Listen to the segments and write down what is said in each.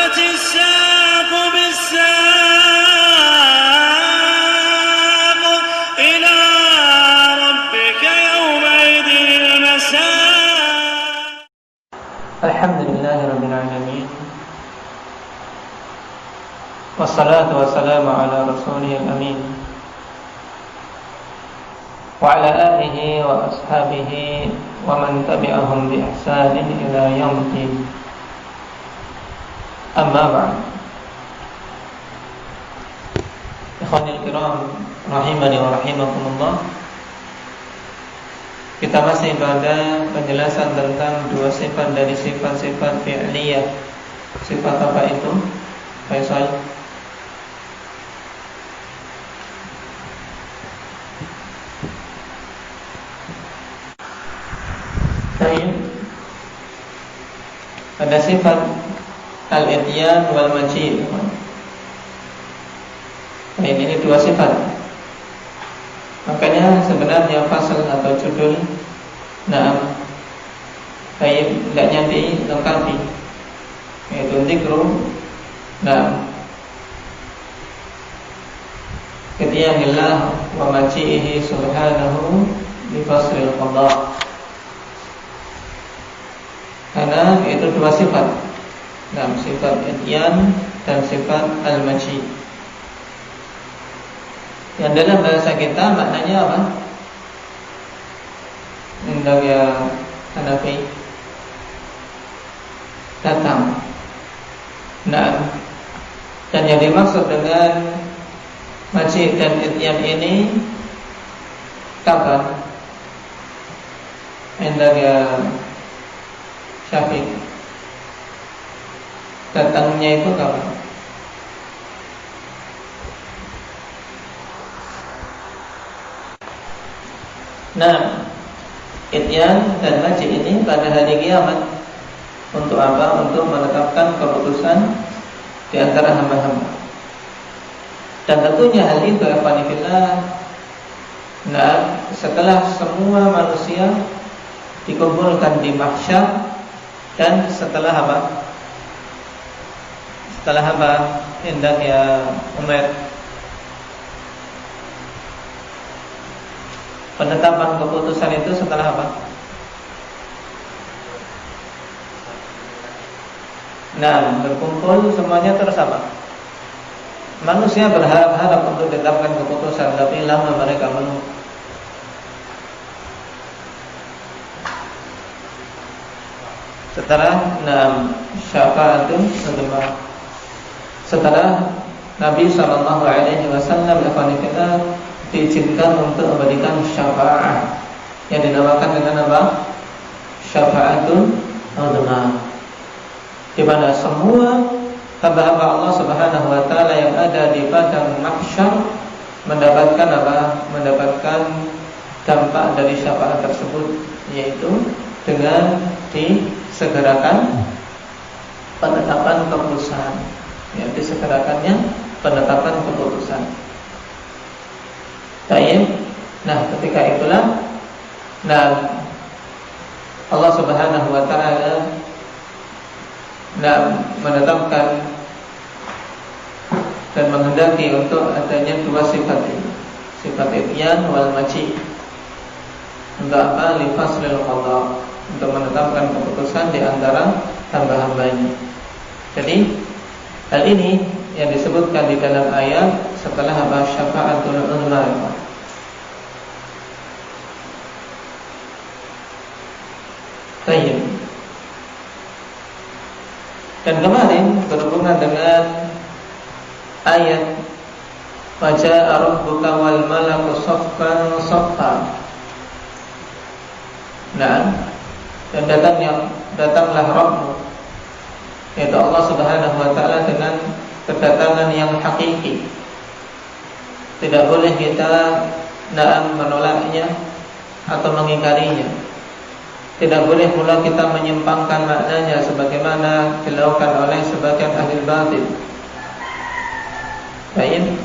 والتفت الساق بالساق إلى ربك يومئذ المساق. الحمد لله رب العالمين والصلاة والسلام على رسوله الأمين وعلى آله وأصحابه ومن تبعهم بإحسان إلى يوم الدين. أما بعد. Ikhwanil kiram rahimani wa rahimakumullah. Kita masih pada penjelasan tentang dua sifat dari sifat-sifat fi'liyah. Sifat apa itu? Faisal. Ada sifat al-ityan wal maji'. Ini dua sifat. Makanya sebenarnya fasal atau judul tidaknya dilengkapi, yaitu dzikru ityanillah wa maji'ihi subhanahu li faslil qada. Karena itu dua sifat, sifat ityan dan sifat al-maji'. Yang dalam bahasa kita maknanya apa? Indah ya Hanafi, datang. Dan yang dimaksud dengan maji' dan ityan ini kapan? Indah ya Syafiq, datangnya itu kapan? Ityan dan maji' ini pada hari kiamat. Untuk apa? Untuk menetapkan keputusan di antara hamba-hamba. Dan tentunya hal itu setelah semua manusia dikumpulkan di mahsyar. Dan setelah apa? Setelah apa? Hendak ya Umar. Penetapan keputusan itu setelah apa? Berkumpul semuanya terus apa? Manusia berharap-harap untuk ditetapkan keputusan, tapi lama mereka menunggu. Setelah syafa'atun ulama, setelah Nabi SAW diizinkan untuk memberikan syafa'ah yang dinamakan dengan apa? Syafa'atun ulama, di mana semua hamba-hamba Allah Subhanahu wa taala yang ada di padang mahsyar mendapatkan apa? Mendapatkan dampak dari syafa'at tersebut, yaitu dengan disegerakan penetapan keputusan, disegerakannya penetapan keputusan. Baik. Ketika itulah Allah Subhanahu wa taala menetapkan dan menghendaki untuk adanya dua sifat ini, sifat ityan wal maji'. Untuk apa? Li faslil qada, untuk menetapkan keputusan di antara hamba-hambanya. Jadi hal ini yang disebutkan di dalam ayat setelah apa? Syafa'atul ulama. Baik. Dan kemarin berhubungan dengan ayat wa ja'a rabbuka wal malaku saffan saffan. Dan datanglah Rabbmu, yaitu Allah Subhanahu wa taala dengan kedatangan yang hakiki. Tidak boleh kita menolaknya atau mengingkarinya. Tidak boleh pula kita menyimpangkan maknanya sebagaimana dilakukan oleh sebagian ahli batil. Baik.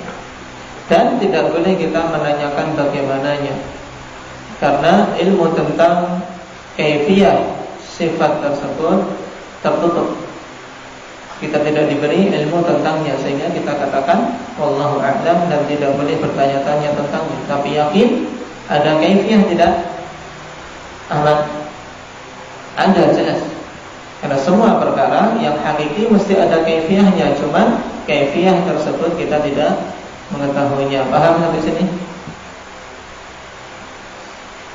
Dan tidak boleh kita menanyakan bagaimananya, karena ilmu tentang kaifiyah sifat tersebut tertutup. kita tidak diberi ilmu tentangnya, sehingga kita katakan wallahu a'lam dan tidak boleh bertanya-tanya tentangnya. Tapi yakin ada kaifiyah tidak? Ahmad, ada jelas. Karena semua perkara yang hakiki mesti ada kaifiyahnya, cuman kaifiyah tersebut kita tidak mengetahuinya. Paham sampai sini?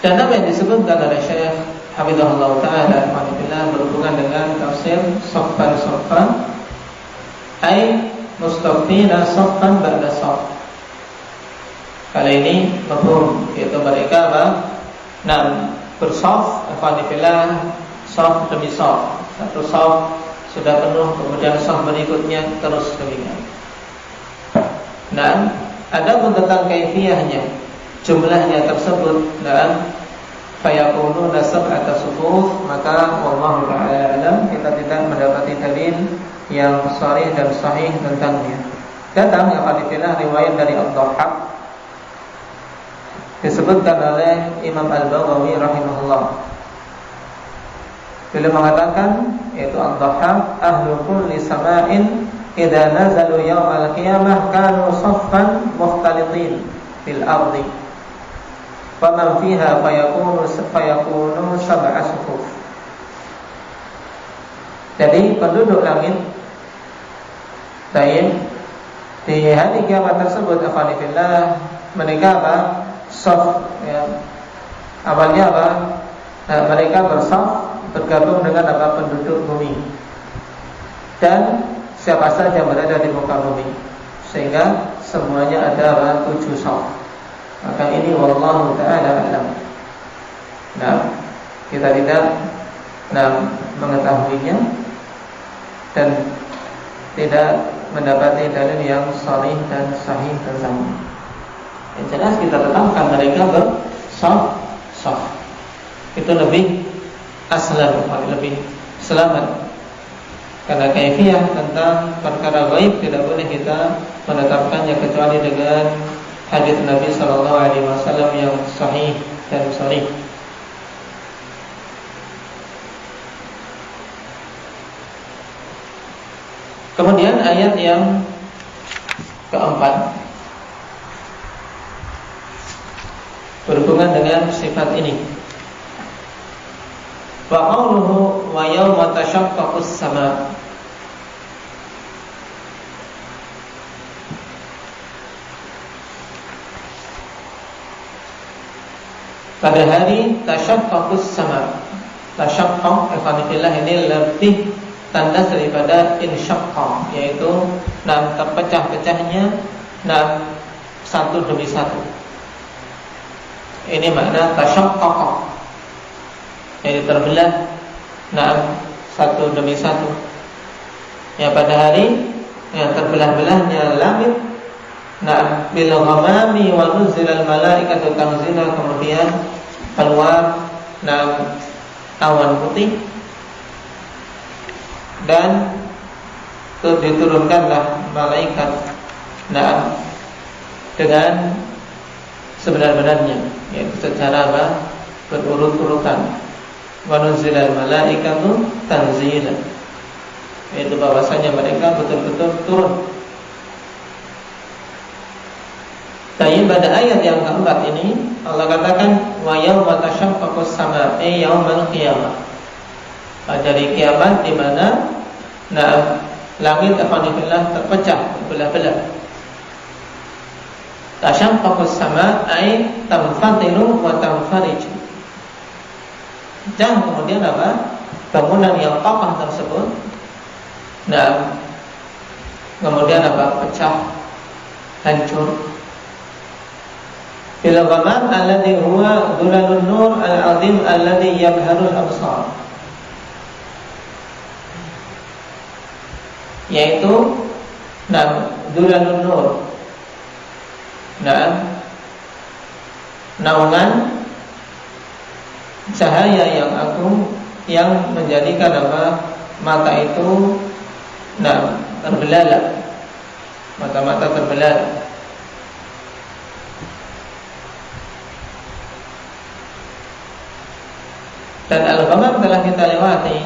Dan apa yang disebutkan oleh Syekh Hafizahullah Ta'ala berhubungan dengan tafsir saffan ay mustafina saffan ba'da saff. Kali ini mafhum, yaitu mereka bersaf saff demi saff. Satu saff sudah penuh, kemudian saff berikutnya terus demikian. Dan ada pun tentang kaifiyahnya, jumlahnya tersebut, dan fayaqulu nasab atas sufuf, maka wallahu ta'ala alam, kita tidak mendapati dalil yang sharih dan sahih tentangnya. Datang yang haditsnya riwayat dari Ad-Dhahhak, disebutkan oleh Imam Al-Baghawi rahimahullah. Beliau mengatakan, yaitu Ad-Dhahhak, ahlu kulli sama'in idza nazalu yaumal qiyamah kanu saffan mukhtalitin fil ardi faman fiha fayakunu sab'a sufuf. Jadi penduduk langit di hari kiamat tersebut, afanillah, mereka saf, ya. Awalnya mereka bersaf, bergabung dengan penduduk bumi dan siapa saja berada di muka bumi, sehingga semuanya ada 7 saf. Maka ini wallahu ta'ala alam. Nah, kita tidak mengetahuinya dan tidak mendapati dalil yang sharih dan sahih tentangnya. Yang jelas kita tetapkan mereka bersaf. Itu lebih aslam, lebih selamat. Karena kaifiyah tentang perkara gaib tidak boleh kita menetapkannya kecuali dengan hadis Nabi sallallahu alaihi wasallam yang sahih dan sharih. Kemudian ayat yang keempat berhubungan dengan sifat ini. Wa qawluhu wa yawma tashaqqaqus sama'. Pada hari tashaqqaqus sama'. Tashaqqaq ikhwanillah ini lebih tandas daripada insyaqqa, yaitu terpecah-pecahnya satu demi satu. Ini makna tashaqqaq, yaitu terbelah satu demi satu. Ya, pada hari yang terbelah-belahnya langit, bil ghamami wa nuzilal malaikatu tanzila, kemudian keluar awan putih dan diturunkanlah malaikat dengan sebenar-benarnya, yaitu secara berurut-urutan. Wa nuzilal malaikatu tanzila, yaitu bahwasanya mereka betul-betul turun. Tapi pada ayat yang keempat ini Allah katakan wa yauma tashaqqaqus sama', yaumal qiyamah. Pada hari kiamat di mana langit alhamdulillah terpecah belah-belah. Tashaqqaqus sama' ay tanfatilu wa tanfarij. Dan kemudian bangunan yang kokoh tersebut kemudian pecah, hancur. Bil ghamam alladhi huwa dhulalun nur al-'azim alladhi yabharul absar, yaitu dhulalun nur, naungan cahaya yang agung yang menjadikan mata itu terbelalak, mata-mata terbelalak. Dan al-ghamam telah kita lewati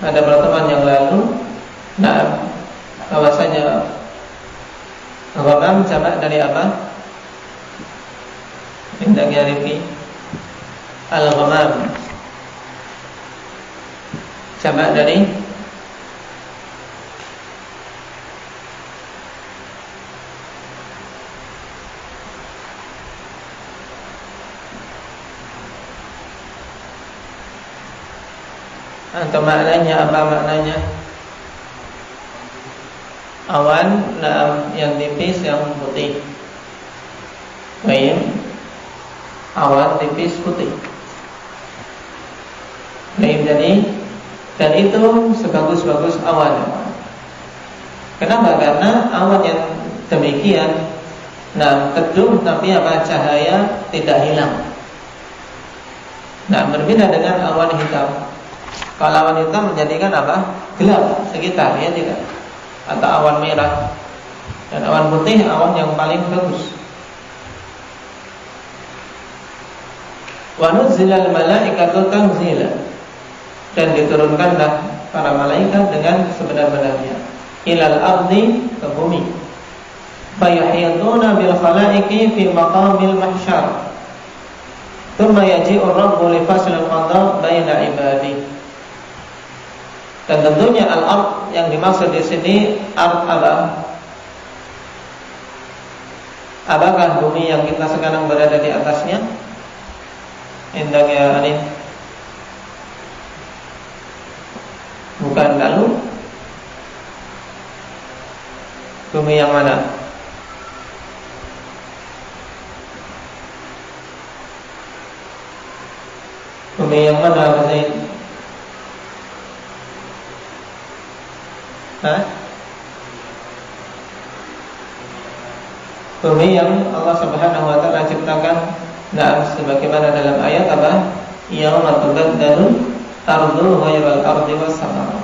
pada pertemuan yang lalu. Nah, bahwasanya ghamam jamak dari apa? Indahnya Rifki, al-ghamam jamak dari atau maknanya apa maknanya? Awan yang tipis yang putih. Baik. Awan tipis putih. Baik, jadi dan itu sebagus-bagus awan. Kenapa? Karena awan yang demikian teduh tapi apa? Cahaya tidak hilang. Berbeda dengan awan hitam. Kalau awan hitam menjadikan apa? Gelap sekitar, ya tidak? Atau awan merah. Dan awan putih awan yang paling bagus. Wa nuzzilal malaikatu tanzila, dan diturunkanlah para malaikat dengan sebenar-benarnya ilal ardi, ke bumi. Fayahiyatuna bil khalaiqi fi maqamil mahsyar. Tsumma yaji'ur rabbu li faslil qada baina ibadihi. Dan tentunya al-ard yang dimaksud di sini ard apa? Apakah bumi yang kita sekarang berada di atasnya? Indahnya Alif. Bukan, lalu bumi yang mana? Bumi yang mana Pak Zaid? Bumi yang Allah Subhanahu wa taala ciptakan, sebagaimana dalam ayat apa? Yauma tubaddalu ardu ghairal ardi was samaa.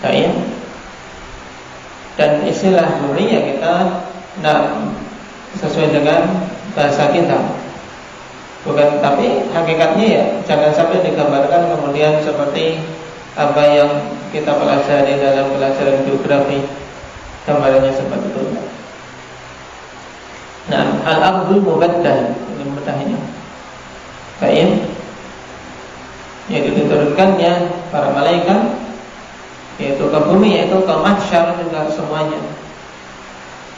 Baik. Dan istilah bumi ya kita sesuai dengan bahasa kita. Bukan, tapi hakikatnya ya jangan sampai digambarkan kemudian seperti apa yang kita pelajari dalam pelajaran geografi, gambarannya seperti itu. Al-ardul mubaddal, ini mudahnya. Baik. Yaitu diturunkannya para malaikat, yaitu ke bumi, yaitu ke mahsyar juga semuanya.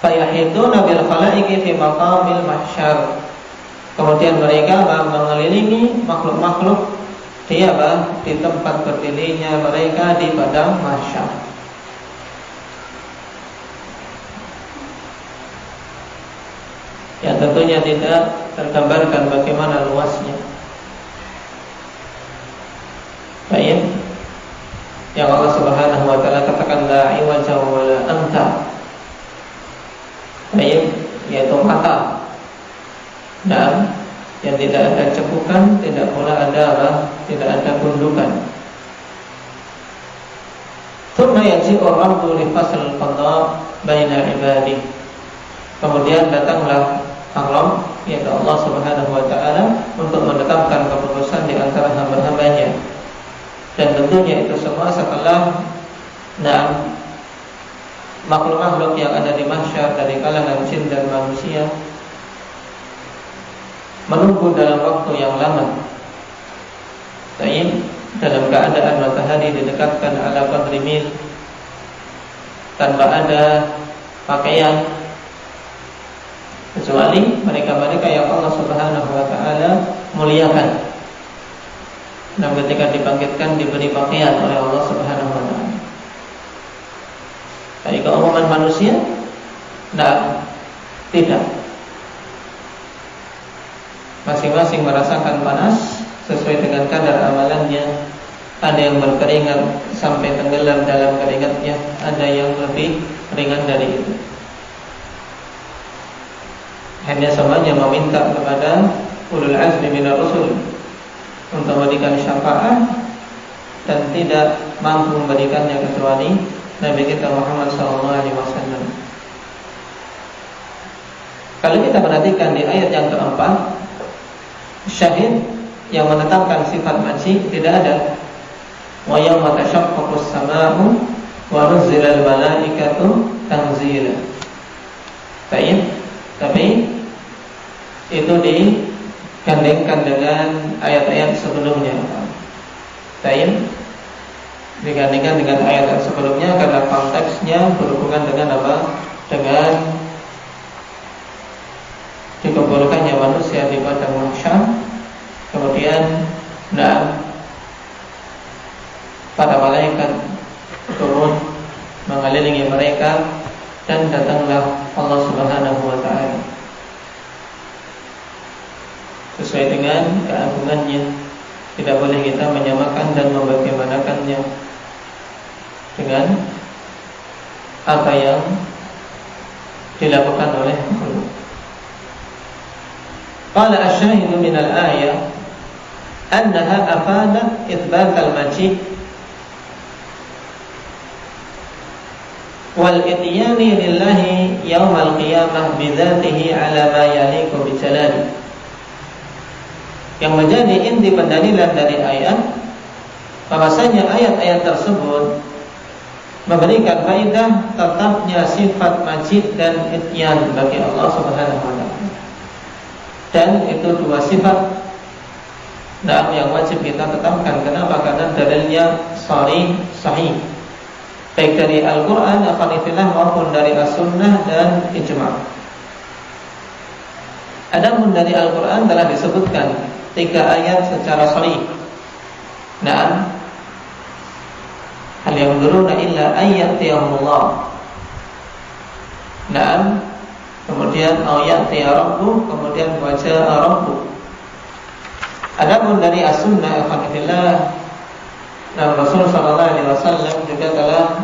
Fayahituna bil khalaiqi fi maqamil mahsyar. Kemudian mereka mengelilingi makhluk-makhluk di apa? Di tempat berdirinya mereka di padang mahsyar. Yang tentunya tidak tergambarkan bagaimana luasnya. Baik. Yang Allah Subhanahu wa taala katakan la iwaja wa la amta. Baik, yaitu mata. Yang tidak ada cekukan, tidak pula ada tidak ada gundukan. Tsumma yaji'ur rabbu li fasl qada baina ibadihi. Kemudian datanglah Allah, yaitu Allah Subhanahu wa taala, untuk menetapkan keputusan di antara hamba-hambanya. Dan tentunya itu semua setelah makhluk-makhluk yang ada di mahsyar dari kalangan jin dan manusia menunggu dalam waktu yang lama. Dalam keadaan matahari didekatkan ala qadri mil, tanpa ada pakaian, kecuali mereka-mereka yang Allah Subhanahu wa taala muliakan. Dan ketika dibangkitkan diberi pakaian oleh Allah Subhanahu wa taala. Dari keumuman manusia, tidak. Masing-masing merasakan panas sesuai dengan kadar amalannya. Ada yang berkeringat sampai tenggelam dalam keringatnya, ada yang lebih ringan dari itu. Hanya semuanya meminta kepada ulul azmi minar rusul untuk memberikan syafaat, dan tidak mampu memberikannya kecuali Nabi kita Muhammad SAW. Kalau kita perhatikan di ayat yang keempat, syahid yang menetapkan sifat maji tidak ada. Wa yawma tashaqqaqus samaa'u wa nuzzilal malaikatu tanzila. Baik, tapi itu digandengkan dengan ayat-ayat sebelumnya. Baik, digandingkan dengan ayat sebelumnya karena konteksnya berhubungan dengan apa? Dengan dikumpulkannya manusia di padang mahsyar, kemudian para malaikat turun mengelilingi mereka dan datanglah Allah Subhanahu wa taala sesuai dengan keagungannya. Tidak boleh kita menyamakan dan membagaimanakannya dengan apa yang dilakukan oleh makhluk. Qala asy-syahidu min al-ayah annaha afadat itsbat al-maji' wal ityani lillahi yaumal qiyamah bidzatihi ala ma yaliqu bi jalali. Yang menjadi inti pendalilan dari ayat bahwasanya ayat-ayat tersebut memberikan faedah tetapnya sifat majid dan ityan bagi Allah Subhanahu wa taala. Dan itu dua sifat yang wajib kita tetapkan. Kenapa? Karena dalilnya sahih baik dari Al-Quran maupun dari As-Sunnah dan Ijma'. Adapun dari Al-Quran telah disebutkan 3 ayat secara sahih. Hal yang duruna illa ayyatiyahullah. Kemudian ayatiya rabbu, kemudian wajah rabbu. Adapun dari As-Sunnah Rasul sallallahu alaihi wasallam juga telah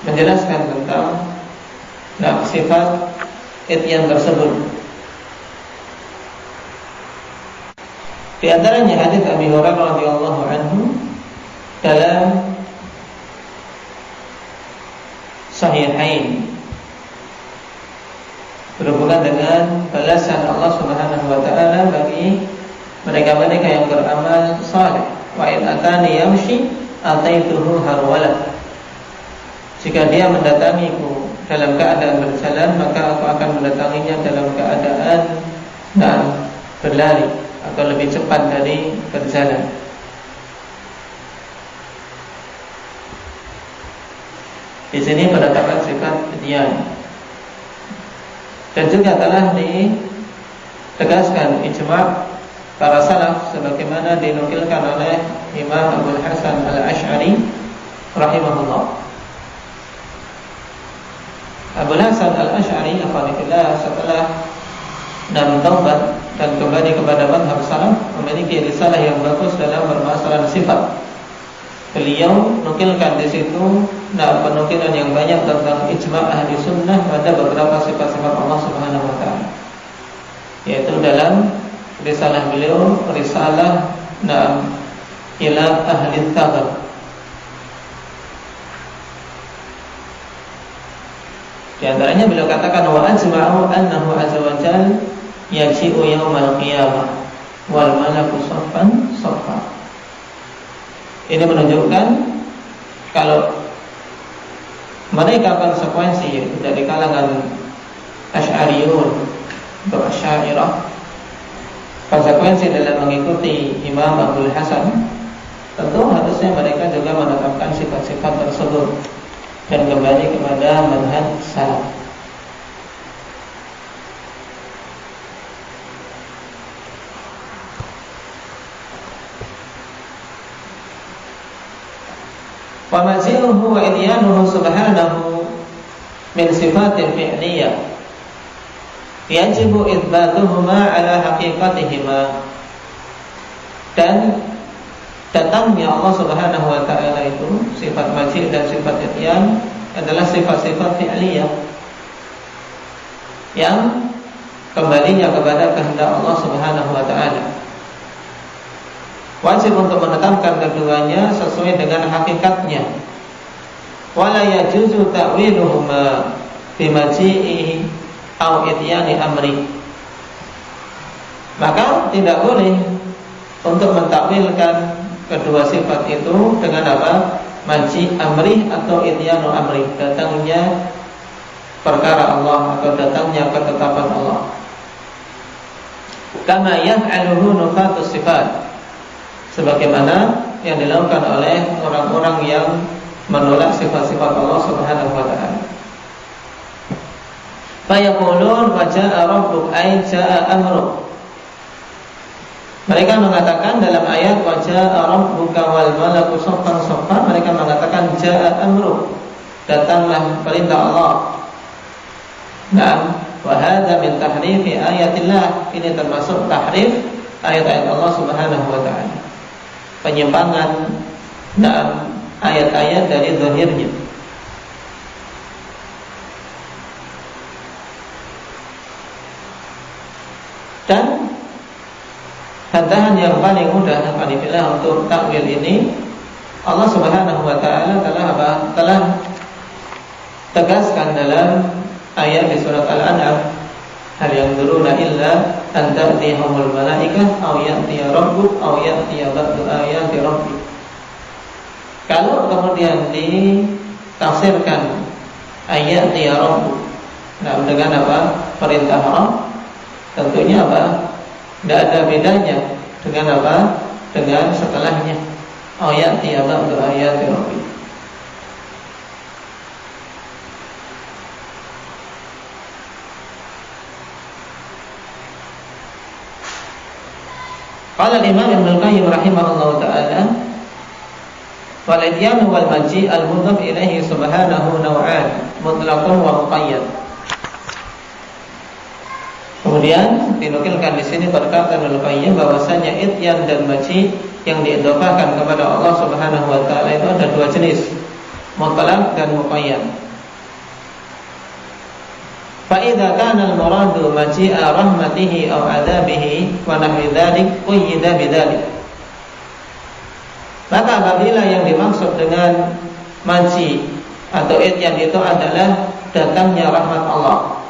menjelaskan tentang sifat ityan tersebut. Di antaranya hadis Abi Hurairah radhiyallahu anhu dalam Sahihain berhubungan dengan balasan Allah Subhanahu wa taala bagi mereka-mereka yang beramal saleh. Wa in atani yamshi ataituhu harwala. Jika dia mendatangiku dalam keadaan berjalan, maka aku akan mendatanginya dalam keadaan berlari atau lebih cepat dari berjalan. Di sini penetapan sifat ityan. Dan juga telah ditegaskan ijma' para salaf sebagaimana dinukilkan oleh Imam Abu Hasan Al-Asy'ari rahimahullah. Abu Hasan Al-Asy'ari setelah taubat dan kembali kepada mazhab salaf memiliki risalah yang bagus dalam permasalahan sifat. Beliau nukilkan di situ penukilan yang banyak tentang ijma' ahli sunnah pada beberapa sifat-sifat Allah Subhanahu wa taala. Yaitu dalam risalah beliau, risalah ila ahli tsabar. Di antaranya beliau katakan wa ajma'u annahu azza wa jalla yaji'u yaumal qiyamah wal malaku saffan saffa. Ini menunjukkan kalau mereka konsekuensi yaitu dari kalangan Asy'ariyun atau Asy'ariyah, konsekuensi dalam mengikuti Imam Abdul Hasan, tentu harusnya mereka juga menetapkan sifat-sifat tersebut dan kembali kepada manhaj salaf. Wa maziluhu wa idyanuhu subhanahu min sifatin fi'liyah yajibu itsbatuhuma ala haqiqatihima. Dan datangnya Allah Subhanahu wa taala itu sifat majid dan sifat ityan adalah sifat-sifat fi'liyah yang kembalinya kepada kehendak Allah Subhanahu wa taala. Wajib untuk menetapkan keduanya sesuai dengan hakikatnya. Wala yajuzu ta'wiluhuma bimaji'i au ityani amri. Maka tidak boleh untuk mentakwilkan kedua sifat itu dengan apa? maji amri atau ityanu amri, datangnya perkara Allah atau datangnya ketetapan Allah. Kama yaf'aluhu nufatus sifat, sebagaimana yang dilakukan oleh orang-orang yang menolak sifat-sifat Allah Subhanahu wa taala. Fa yaqulun wa jaa'a rabbuk ay jaa'a amruk. Mereka mengatakan dalam ayat wa jaa'a rabbuka wal malaku saffan saffa, mereka mengatakan jaa'a amruk, datanglah perintah Allah. Nah, wa hadza min tahrifi ayatillah, ini termasuk tahrif ayat-ayat Allah Subhanahu wa taala. Penyimpangan dalam ayat-ayat dari zahirnya. Dan bantahan yang paling mudah untuk takwil ini, Allah Subhanahu wa taala telah tegaskan dalam ayat di surat Al-An'am, hal yanzuruna illa an ta'tiyahumul malaikah aw ya'tiya rabbuk aw ya'tiya ba'du ayati rabbik. Kalau kemudian ditafsirkan ayat ya rabbuk, nah dengan apa? Perintah Allah, tentunya apa? Tidak ada bedanya dengan apa? Dengan setelahnya ayat ya ba'du ayati rabbik. Qala Imam Ibnu Qayyim rahimahullahu taala, wal ityan wal maji al mudhaf ilaihi subhanahu naw'an, mutlaqun wa muqayyad. Kemudian dinukilkan di sini perkataan Ibnu Qayyim bahwasanya ityan dan maji yang diidhafahkan kepada Allah Subhanahu wa taala itu ada dua jenis, mutlaq dan muqayyad. Fa idza kana al-muradu maji'a rahmatihi aw 'adabihi wa nahwi dzalik qayyida bidzalik. Maka apabila yang dimaksud dengan maji atau ityan itu adalah datangnya rahmat Allah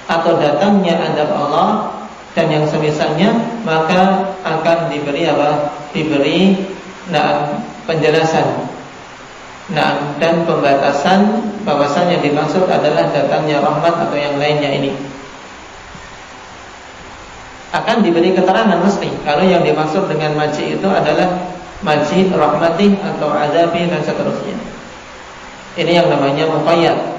atau datangnya adab Allah dan yang semisalnya, maka akan diberi apa? Diberi penjelasan dan pembatasan bahwasanya dimaksud adalah datangnya rahmat atau yang lainnya ini. Akan diberi keterangan mesti kalau yang dimaksud dengan maji itu adalah maji rahmatih atau azabi dan seterusnya. Ini yang namanya muqayyad.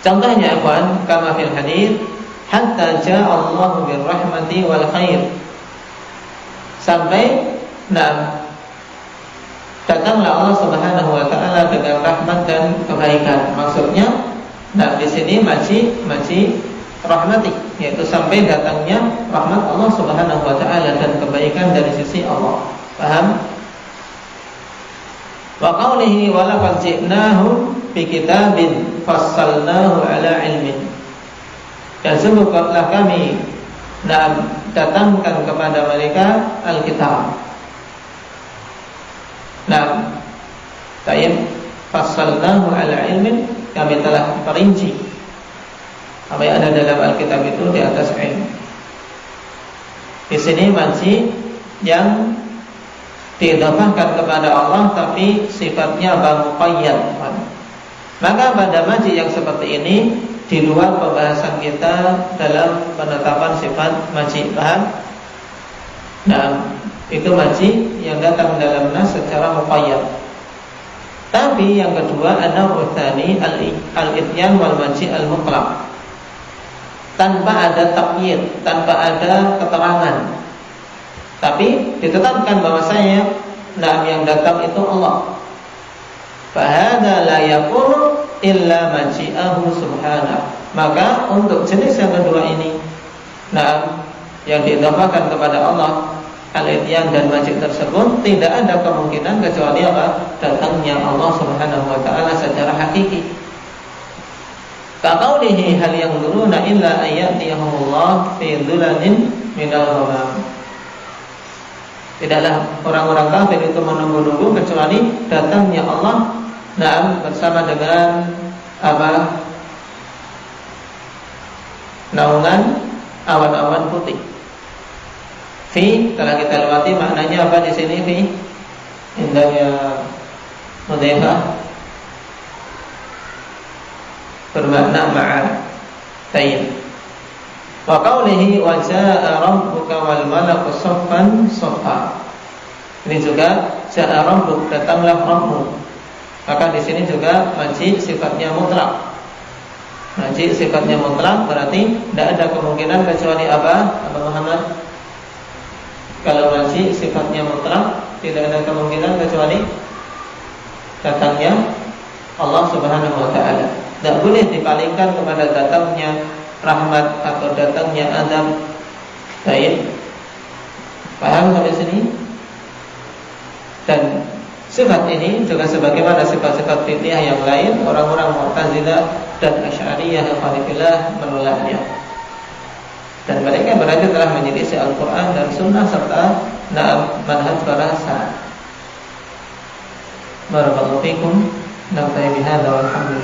Contohnya ikhwan, kama fil hadits, hatta ja'a Allahu bir rahmati wal khair. Sampai datanglah Allah Subhanahu wa taala dengan rahmat dan kebaikan. Maksudnya di sini maji rahmati, yaitu sampai datangnya rahmat Allah Subhanahu wa taala dan kebaikan dari sisi Allah. Paham? Wa qawlihi wa laqad ji'nahu bi kitabin fassalnahu ala ilmin. Dan sungguh telah kami datangkan kepada mereka Alkitab. Tayyib fassalnahu ala ilmin, kami telah perinci apa yang ada dalam Alkitab itu di atas ilmu. Di sini maji yang diidhafahkan kepada Allah tapi sifatnya muqayyad. Maka pada maji yang seperti ini di luar pembahasan kita dalam penetapan sifat maji, paham? Itu maji yang datang dalam nas secara muqayyad. Tapi yang kedua ada utsani al-ityan wal maji al-mutlaq, tanpa ada taqyid, tanpa ada keterangan, tapi ditetapkan bahwasanya yang datang itu Allah. Fa hadza la yakunu illa maji'ahu subhanahu. Maka untuk jenis yang kedua ini, yang diidhafahkan kepada Allah, al-ityan dan majid tersebut tidak ada kemungkinan kecuali apa? Datangnya Allah Subhanahu wa taala secara hakiki. Kaqaulihi hal yanzuruna illa ayyatiyahumullah fi dhulalin minal ghamam. Tidaklah orang-orang kafir itu menunggu-nunggu kecuali datangnya Allah bersama dengan apa? Naungan awan-awan putih. Fi telah kita lewati maknanya apa di sini fi? Indahnya Hudzaifah bermakna ma'a. Tayyib. Wa qawlihi wa jaa'a rabbuka wal malaku saffan saffa. Ini juga jaa'a rabbuk, datanglah Rabbmu. Maka di sini juga maji sifatnya mutlak. Maji sifatnya mutlak berarti tidak ada kemungkinan kecuali apa? Apa Muhammad? Kalau maji sifatnya mutlak, tidak ada kemungkinan kecuali datangnya Allah Subhanahu wa taala. Tidak boleh dipalingkan kepada datangnya rahmat atau datangnya azab. Baik. Paham sampai sini? Dan sifat ini juga sebagaimana sifat-sifat fitriyah yang lain, orang-orang Mu'tazilah dan Asy'ariyah Khalifillah menolaknya. Dan mereka berarti telah menyelisih Al-Quran dan Sunnah serta manhaj para salaf. Barakallahu fikum. Naktafi bihadza walhamdulillah.